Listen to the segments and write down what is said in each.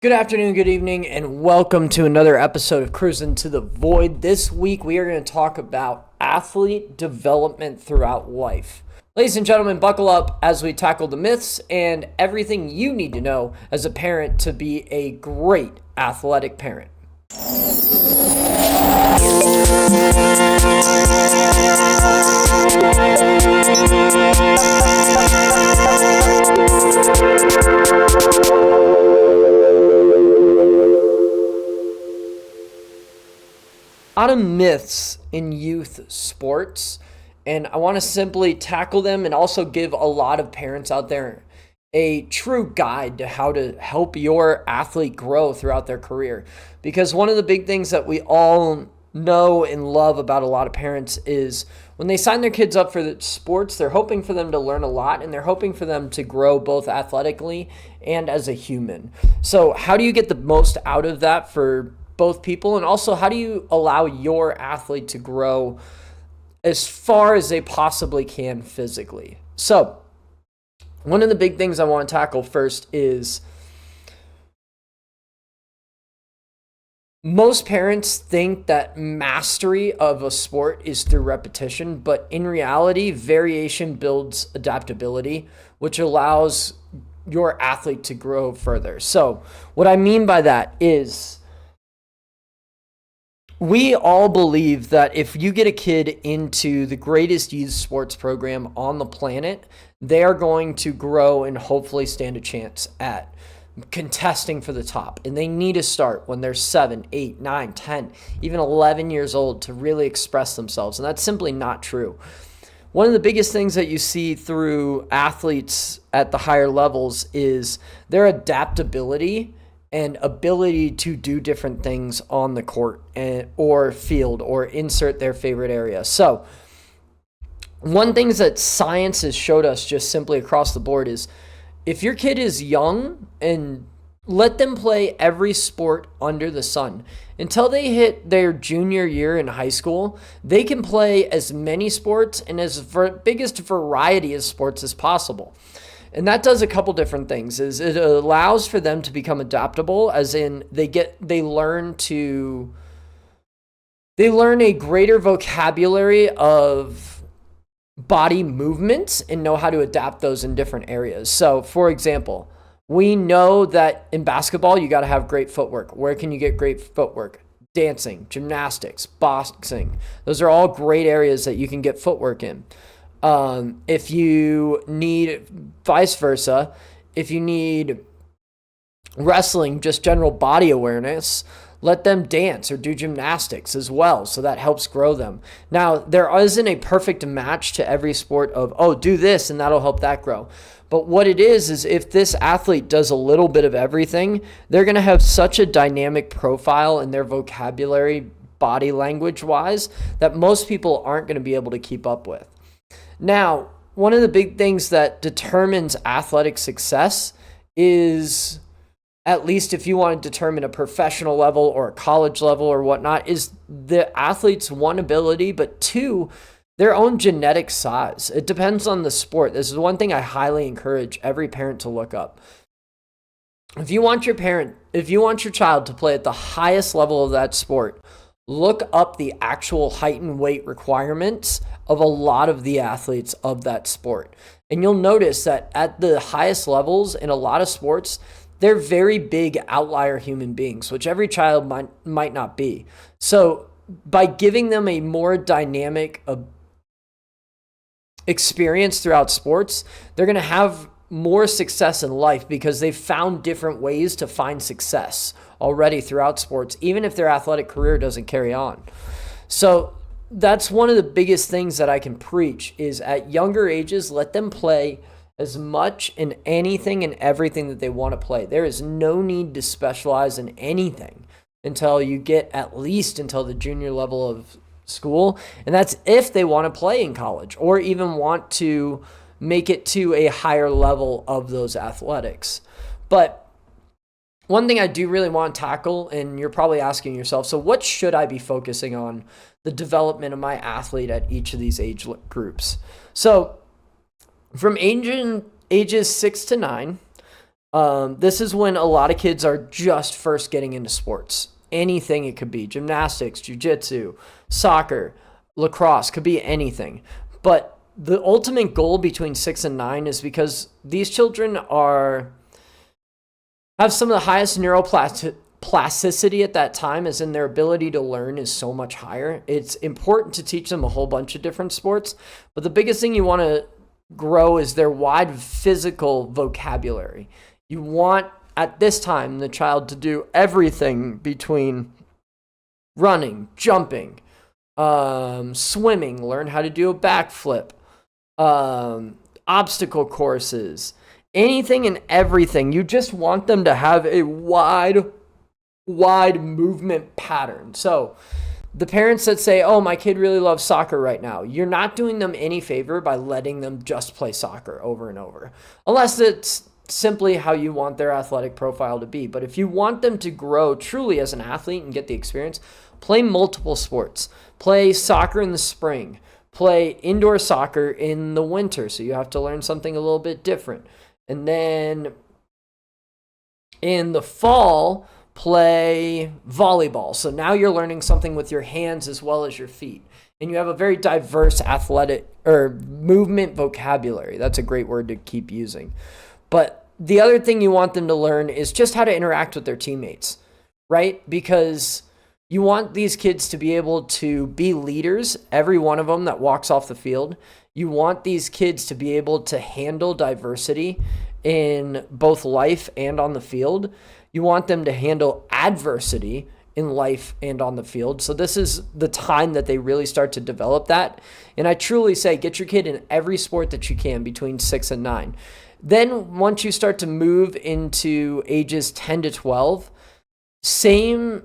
Good afternoon, good evening, and welcome to another episode of Cruising to the Void. This week we are going to talk about athlete development throughout life. Ladies and gentlemen, buckle up as we tackle the myths and everything you need to know as a parent to be a great athletic parent. A lot of myths in youth sports, and I want to simply tackle them and also give a lot of parents out there a true guide to how to help your athlete grow throughout their career. Because one of the big things that we all know and love about a lot of parents is when they sign their kids up for the sports, they're hoping for them to learn a lot and they're hoping for them to grow both athletically and as a human. So how do you get the most out of that for both people? And also, how do you allow your athlete to grow as far as they possibly can physically? So one of the big things I want to tackle first is most parents think that mastery of a sport is through repetition, but in reality, variation builds adaptability, which allows your athlete to grow further. So what I mean by that is we all believe that if you get a kid into the greatest youth sports program on the planet, they are going to grow and hopefully stand a chance at contesting for the top. And they need to start when they're 7, 8, 9, 10, even 11 years old to really express themselves. And that's simply not true. One of the biggest things that you see through athletes at the higher levels is their adaptability and ability to do different things on the court or field or insert their favorite area. So one thing that science has showed us just simply across the board is if your kid is young, and let them play every sport under the sun until they hit their junior year in high school, they can play as many sports and as biggest variety of sports as possible. And that does a couple different things. Is it allows for them to become adaptable, as in they learn a greater vocabulary of body movements and know how to adapt those in different areas. So, for example, we know that in basketball you got to have great footwork. Where can you get great footwork? Dancing, gymnastics, boxing. Those are all great areas that you can get footwork in. If you need vice versa, if you need wrestling, just general body awareness, let them dance or do gymnastics as well. So that helps grow them. Now, there isn't a perfect match to every sport of, oh, do this and that'll help that grow. But what it is if this athlete does a little bit of everything, they're going to have such a dynamic profile in their vocabulary, body language wise, that most people aren't going to be able to keep up with. Now, one of the big things that determines athletic success is, at least if you want to determine a professional level or a college level or whatnot, is the athlete's one, ability, but two, their own genetic size. It depends on the sport. This is one thing I highly encourage every parent to look up. If you want your child to play at the highest level of that sport, look up the actual height and weight requirements of a lot of the athletes of that sport. And you'll notice that at the highest levels in a lot of sports, they're very big outlier human beings, which every child might not be. So by giving them a more dynamic experience throughout sports, they're going to have more success in life because they've found different ways to find success already throughout sports, even if their athletic career doesn't carry on. So that's one of the biggest things that I can preach is at younger ages, let them play as much in anything and everything that they want to play. There is no need to specialize in anything until you get at least until the junior level of school. And that's if they want to play in college or even want to make it to a higher level of those athletics. But one thing I do really want to tackle, and you're probably asking yourself, so what should I be focusing on the development of my athlete at each of these age groups? So from ages 6 to 9, This is when a lot of kids are just first getting into sports. Anything it could be: gymnastics, jujitsu, soccer, lacrosse, could be anything. But the ultimate goal between 6 and 9 is because these children have some of the highest neuroplasticity at that time, as in their ability to learn is so much higher. It's important to teach them a whole bunch of different sports, but the biggest thing you want to grow is their wide physical vocabulary. You want, at this time, the child to do everything between running, jumping, swimming, learn how to do a backflip, obstacle courses, anything and everything. You just want them to have a wide movement pattern. So the parents that say, oh, my kid really loves soccer right now, you're not doing them any favor by letting them just play soccer over and over, unless it's simply how you want their athletic profile to be. But if you want them to grow truly as an athlete and get the experience, play multiple sports. Play soccer in the spring. Play indoor soccer in the winter, so you have to learn something a little bit different. And then in the fall, play volleyball. So now you're learning something with your hands as well as your feet. And you have a very diverse athletic or movement vocabulary. That's a great word to keep using. But the other thing you want them to learn is just how to interact with their teammates, right? Because you want these kids to be able to be leaders, every one of them that walks off the field. You want these kids to be able to handle diversity in both life and on the field. You want them to handle adversity in life and on the field. So this is the time that they really start to develop that. And I truly say, get your kid in every sport that you can between 6 and 9. Then once you start to move into ages 10 to 12, same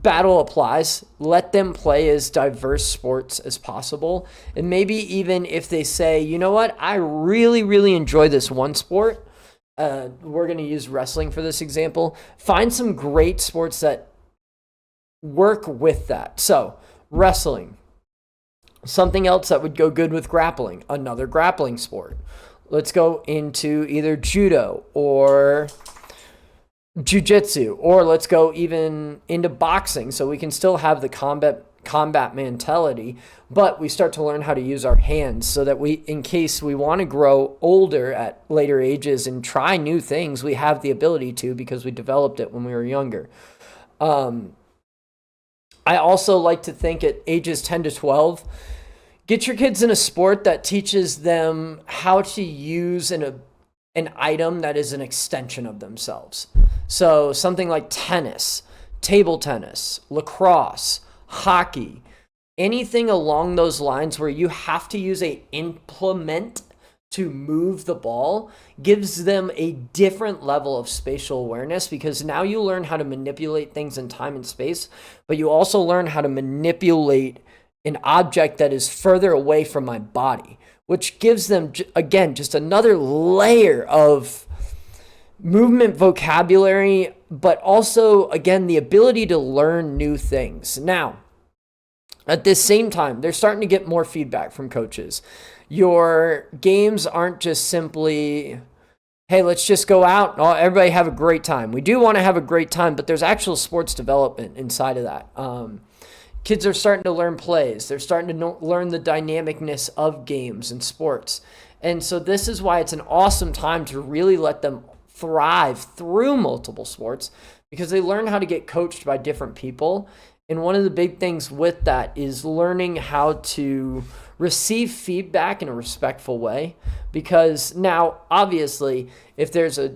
battle applies. Let them play as diverse sports as possible. And maybe even if they say, you know what, I really, really enjoy this one sport. We're going to use wrestling for this example. Find some great sports that work with that. So wrestling, something else that would go good with grappling, another grappling sport. Let's go into either judo or jiu-jitsu, or let's go even into boxing, so we can still have the combat mentality, but we start to learn how to use our hands so that we, in case we want to grow older at later ages and try new things, we have the ability to, because we developed it when we were younger. I also like to think at ages 10 to 12, get your kids in a sport that teaches them how to use an item that is an extension of themselves. So something like tennis, table tennis, lacrosse, hockey, anything along those lines where you have to use an implement to move the ball gives them a different level of spatial awareness, because now you learn how to manipulate things in time and space, but you also learn how to manipulate an object that is further away from my body, which gives them, again, just another layer of movement vocabulary, but also, again, the ability to learn new things. Now, at this same time, they're starting to get more feedback from coaches. Your games aren't just simply, hey, let's just go out and everybody have a great time. We do want to have a great time, but there's actual sports development inside of that. Kids are starting to learn plays. They're starting to learn the dynamicness of games and sports. And so this is why it's an awesome time to really let them thrive through multiple sports, because they learn how to get coached by different people. And one of the big things with that is learning how to receive feedback in a respectful way. Because now, obviously, if there's a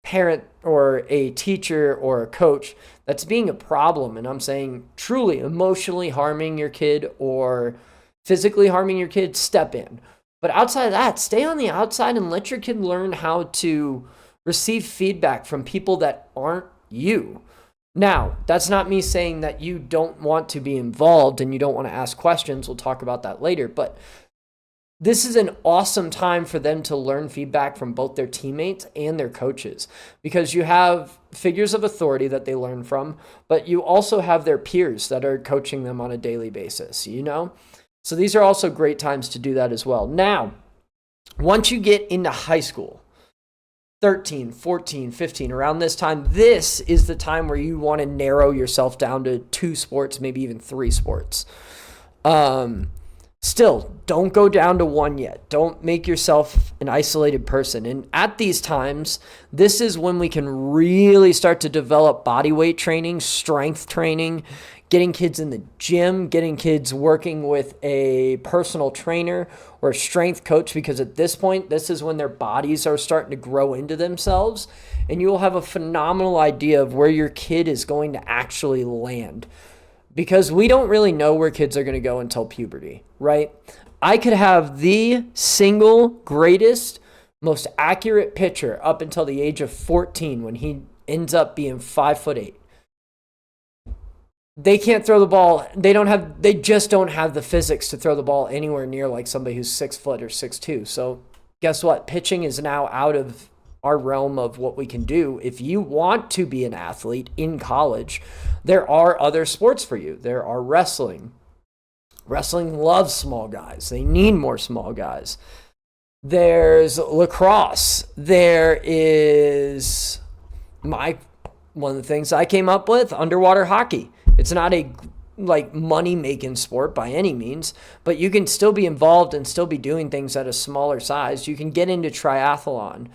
parent or a teacher or a coach that's being a problem, and I'm saying truly emotionally harming your kid or physically harming your kid, step in. But outside of that, stay on the outside and let your kid learn how to receive feedback from people that aren't you. Now, that's not me saying that you don't want to be involved and you don't want to ask questions. We'll talk about that later. But this is an awesome time for them to learn feedback from both their teammates and their coaches, because you have figures of authority that they learn from, but you also have their peers that are coaching them on a daily basis, you know? So these are also great times to do that as well. Now, once you get into high school, 13, 14, 15, around this time, this is the time where you want to narrow yourself down to 2 sports, maybe even 3 sports. Still, don't go down to 1 yet. Don't make yourself an isolated person. And at these times, this is when we can really start to develop body weight training, strength training, getting kids in the gym, getting kids working with a personal trainer or a strength coach, because at this point, this is when their bodies are starting to grow into themselves, and you will have a phenomenal idea of where your kid is going to actually land. Because we don't really know where kids are going to go until puberty, right? I could have the single greatest, most accurate pitcher up until the age of 14 when he ends up being 5'8". They can't throw the ball. They just don't have the physics to throw the ball anywhere near like somebody who's 6 foot or 6'2". So guess what? Pitching is now out of our realm of what we can do. If you want to be an athlete in college, there are other sports for you. There are wrestling. Wrestling loves small guys. They need more small guys. There's lacrosse. There is one of the things I came up with, underwater hockey. It's not a money-making sport by any means, but you can still be involved and still be doing things at a smaller size. You can get into triathlon.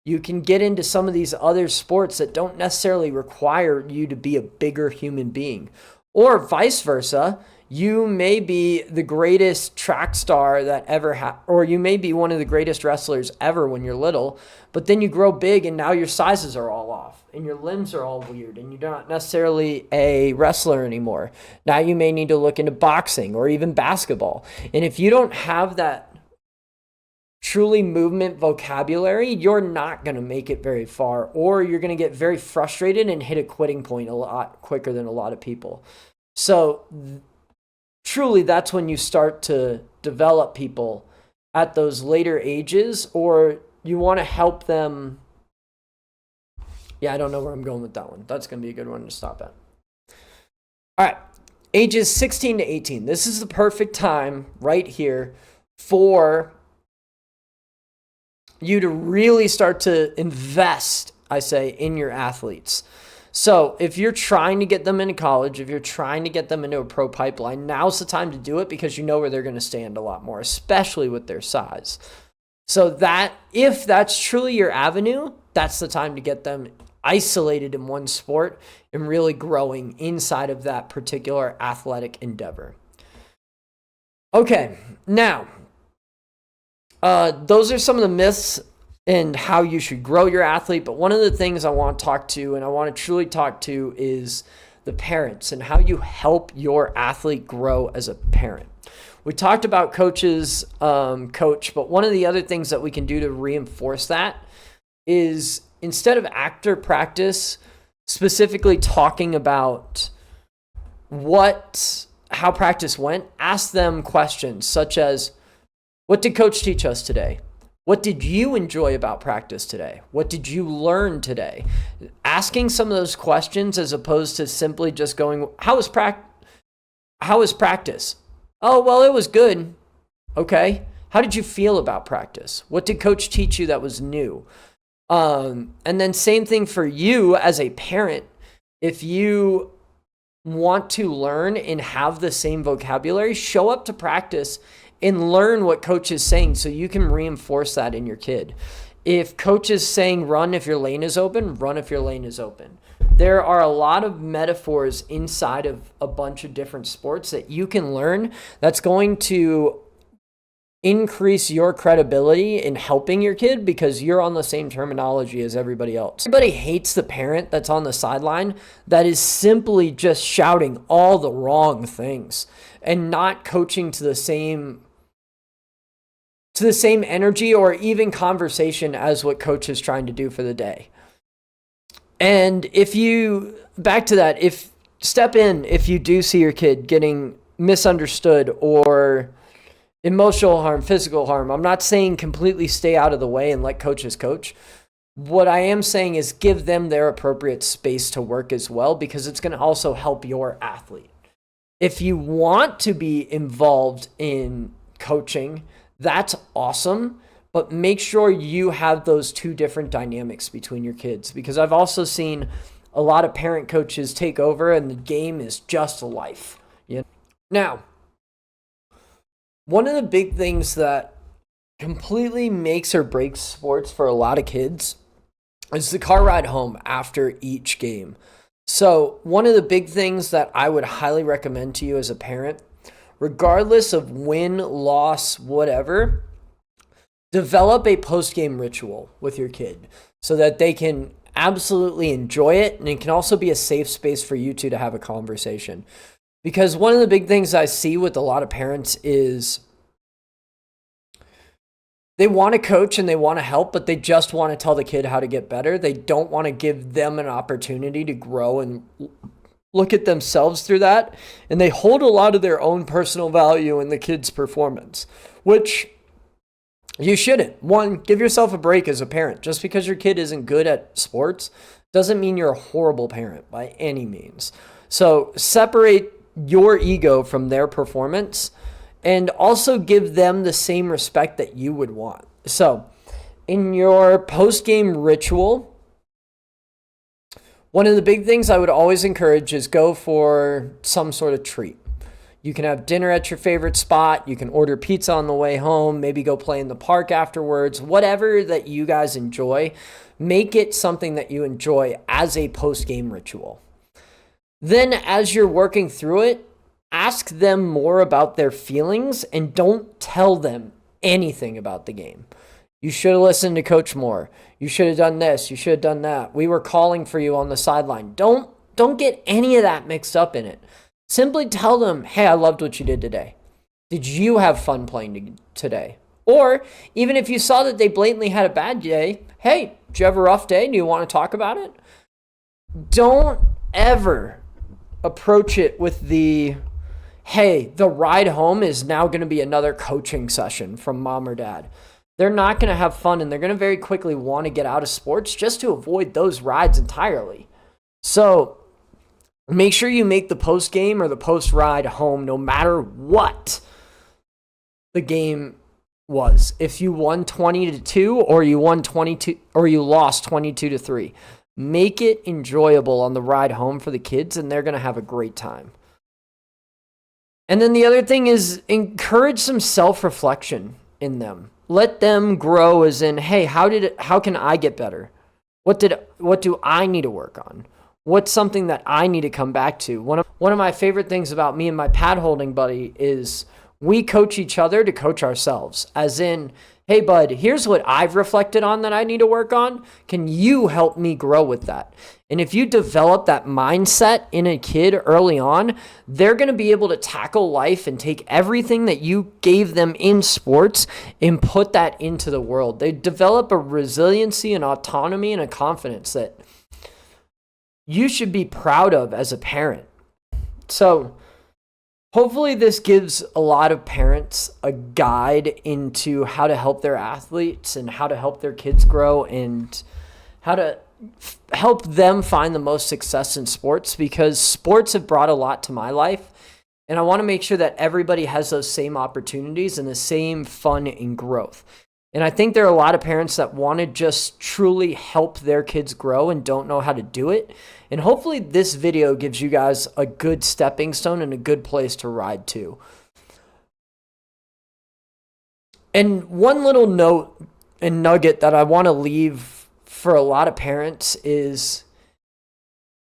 You can get into some of these other sports that don't necessarily require you to be a bigger human being. Or vice versa, you may be the greatest track star that ever or you may be one of the greatest wrestlers ever when you're little, but then you grow big and now your sizes are all off and your limbs are all weird and you're not necessarily a wrestler anymore. Now you may need to look into boxing or even basketball. And if you don't have that truly movement vocabulary, you're not going to make it very far, or you're going to get very frustrated and hit a quitting point a lot quicker than a lot of people. So truly, that's when you start to develop people at those later ages, or you want to help them. Yeah, I don't know where I'm going with that one. That's going to be a good one to stop at. All right, ages 16 to 18. This is the perfect time right here for you to really start to invest, I say, in your athletes. So if you're trying to get them into college, if you're trying to get them into a pro pipeline, now's the time to do it because you know where they're going to stand a lot more, especially with their size. So that if that's truly your avenue, that's the time to get them isolated in one sport and really growing inside of that particular athletic endeavor. Okay, now, those are some of the myths and how you should grow your athlete. But one of the things I want to talk to, and I want to truly talk to, is the parents and how you help your athlete grow as a parent. We talked about coaches, but one of the other things that we can do to reinforce that is instead of actor practice, specifically talking about how practice went, ask them questions such as, what did coach teach us today? What did you enjoy about practice today? What did you learn today? Asking some of those questions as opposed to simply just going, how was practice? Oh, well, it was good. Okay. How did you feel about practice? What did coach teach you that was new? And then same thing for you as a parent. If you want to learn and have the same vocabulary, show up to practice and learn what coach is saying so you can reinforce that in your kid. If coach is saying run if your lane is open, run if your lane is open. There are a lot of metaphors inside of a bunch of different sports that you can learn that's going to increase your credibility in helping your kid because you're on the same terminology as everybody else. Everybody hates the parent that's on the sideline that is simply just shouting all the wrong things and not coaching to the same energy or even conversation as what coach is trying to do for the day. And if you step in if you do see your kid getting misunderstood or emotional harm, physical harm, I'm not saying completely stay out of the way and let coaches coach. What I am saying is give them their appropriate space to work as well, because it's going to also help your athlete. If you want to be involved in coaching, that's awesome, but make sure you have those two different dynamics between your kids, because I've also seen a lot of parent coaches take over and the game is just life. Now, one of the big things that completely makes or breaks sports for a lot of kids is the car ride home after each game. So one of the big things that I would highly recommend to you as a parent, regardless of win, loss, whatever, develop a post-game ritual with your kid so that they can absolutely enjoy it, and it can also be a safe space for you two to have a conversation. Because one of the big things I see with a lot of parents is they want to coach and they want to help, but they just want to tell the kid how to get better. They don't want to give them an opportunity to grow and look at themselves through that. And they hold a lot of their own personal value in the kid's performance, which you shouldn't. One, give yourself a break as a parent. Just because your kid isn't good at sports doesn't mean you're a horrible parent by any means. So separate your ego from their performance, and also give them the same respect that you would want. So in your post-game ritual, one of the big things I would always encourage is go for some sort of treat. You can have dinner at your favorite spot. You can order pizza on the way home, maybe go play in the park afterwards, whatever that you guys enjoy. Make it something that you enjoy as a post-game ritual. Then as you're working through it, ask them more about their feelings and don't tell them anything about the game. You should have listened to Coach Moore. You should have done this. You should have done that. We were calling for you on the sideline. Don't get any of that mixed up in it. Simply tell them, hey, I loved what you did today. Did you have fun playing today? Or even if you saw that they blatantly had a bad day, hey, did you have a rough day? Do you want to talk about it? Don't ever approach it with hey, the ride home is now going to be another coaching session from mom or dad. They're not going to have fun, and they're going to very quickly want to get out of sports just to avoid those rides entirely. So make sure you make the post-game or the post-ride home no matter what the game was. If you won 20-2 or you won 22 or you lost 22-3, make it enjoyable on the ride home for the kids, and they're going to have a great time. And then the other thing is encourage some self-reflection in them. Let them grow as in, hey, how can I get better? What do I need to work on? What's something that I need to come back to? One of my favorite things about me and my pad holding buddy is we coach each other to coach ourselves. As in, hey, bud, here's what I've reflected on that I need to work on. Can you help me grow with that? And if you develop that mindset in a kid early on, they're going to be able to tackle life and take everything that you gave them in sports and put that into the world. They develop a resiliency and autonomy and a confidence that you should be proud of as a parent. So hopefully this gives a lot of parents a guide into how to help their athletes and how to help their kids grow and how to help them find the most success in sports, because sports have brought a lot to my life. And I want to make sure that everybody has those same opportunities and the same fun and growth. And I think there are a lot of parents that want to just truly help their kids grow and don't know how to do it. And hopefully this video gives you guys a good stepping stone and a good place to ride to. And one little note and nugget that I want to leave for a lot of parents is,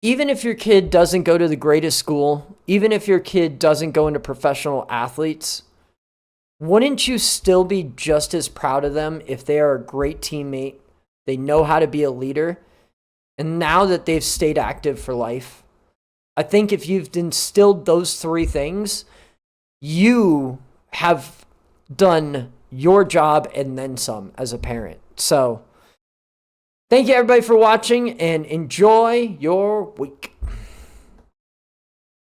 even if your kid doesn't go to the greatest school, even if your kid doesn't go into professional athletes, wouldn't you still be just as proud of them if they are a great teammate, they know how to be a leader, and now that they've stayed active for life? I think if you've instilled those three things, you have done your job and then some as a parent. So thank you everybody for watching, and enjoy your week.